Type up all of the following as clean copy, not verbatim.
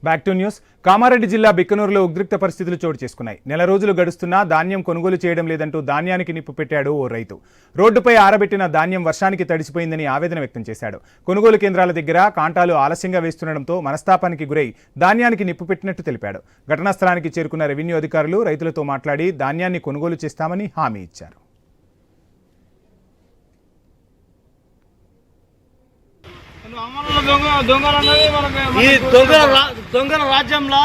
Back to news. Kamareddy జిల్లా బిక్కనూరులో ఉద్రిక్త పరిస్థితులు చోటు చేసుకున్నాయి. నెల రోజులు గడుస్తున్నా ధాన్యం కొనుగోలు చేయడం లేదంటూ ధాన్యానికి నిప్పు పెట్టాడు ఓ రైతు. రోడ్డుపై ఆరబెట్టిన ధాన్యం వర్షానికి తడిసిపోయిందని ఆవేదన వ్యక్తం చేశాడు. కొనుగోలు కేంద్రాల దగ్గర కాంటాలు ఆలస్యంగా వేస్తుండటంతో మనస్తాపానికి గురై ధాన్యానికి నిప్పు పెట్టినట్టు తెలిపాడు. ఘటనా స్థలానికి చేరుకున్న రెవెన్యూ అధికారులు రైతులతో మాట్లాడి ధాన్యాన్ని కొనుగోలు చేస్తామని హామీ ఇచ్చారు. ఈ దొంగల రాజ్యంలో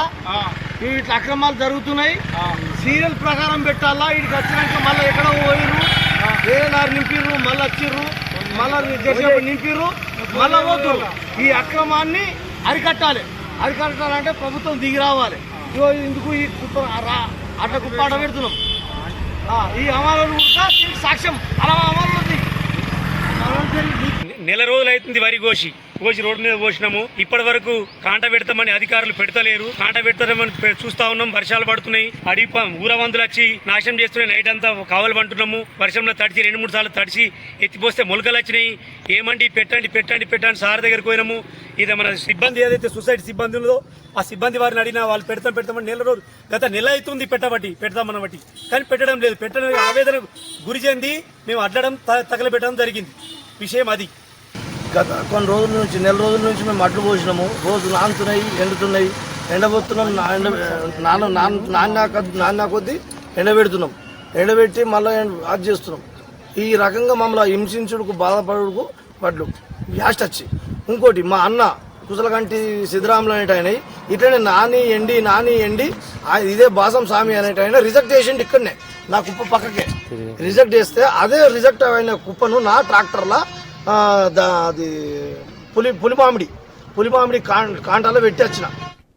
వీటి అక్రమాలు జరుగుతున్నాయి. సీరియల్ ప్రకారం పెట్టాలా, వీటికి వచ్చినాక మళ్ళీ ఎక్కడ పోయిర్రు, వేరే నారు నింపిర్రు, మళ్ళీ వచ్చిర్రు, మళ్ళీ నింపిర్రు, మళ్ళీ పోతుర్రు. ఈ అక్రమాన్ని అరికట్టాలంటే ప్రభుత్వం దిగి రావాలి. ఇందుకు ఈ కుప్ప అట్లా కుప్ప ఆట పెడుతున్నాం. ఈ అమలు కూడా సాక్ష్యం అలా అమలు ఉంది. నెల రోజులు అవుతుంది వరి కోసి రోడ్డు మీద పోసినాము. ఇప్పటి వరకు కాంట పెడతామని అధికారులు పెడతలేరు. కాంట పెడతామని చూస్తా ఉన్నాం. వర్షాలు పడుతున్నాయి, అడిగి ఊరవందులు వచ్చి నాశనం చేస్తున్నాయి. నైట్ అంతా కావలు పంటున్నాము. వర్షంలో తడిచి 2-3 సార్లు తడిచి ఎత్తిపోస్తే మొలకలు వచ్చినాయి. ఏమండి పెట్టండి సార్ దగ్గరికి పోయినాము. ఇది మన సిబ్బంది ఏదైతే సొసైటీ సిబ్బంది ఉందో ఆ సిబ్బంది వారిని అడిగినా వాళ్ళు పెడతామని గత నెల అవుతుంది పెడతామన్న బట్టి, కానీ పెట్టడం లేదు. పెట్టడం ఆవేదన గురి చెంది మేము అడ్డడం తగలబెట్టడం జరిగింది. విషయం అది. గత కొన్ని రోజుల నుంచి, నెల రోజుల నుంచి మేము అడ్లు పోసినాము. రోజు నానుతున్నాయి, ఎండుతున్నాయి, ఎండబోతున్నాం. నాన్న కొద్దీ ఎండబెడుతున్నాం. ఎండబెట్టి మళ్ళీ అది చేస్తున్నాం. ఈ రకంగా మమ్మల్ని హింసించుడుకు బాధపడుకు వడ్లు గ్యాస్ట్ వచ్చి. ఇంకోటి మా అన్న కుసలకంటి సిద్ధరాములు అనేట ఆయన ఇట్లనే నాని ఎండి ఇదే బాసం స్వామి అనేట ఆయన రిజెక్ట్ చేసిండు. ఇక్కడనే నా కుప్ప పక్కకే రిజెక్ట్ చేస్తే అదే రిజెక్ట్ అయిన కుప్పను నా ట్రాక్టర్లా అది పులిమామిడి కాంటాలో పెట్టి వచ్చిన.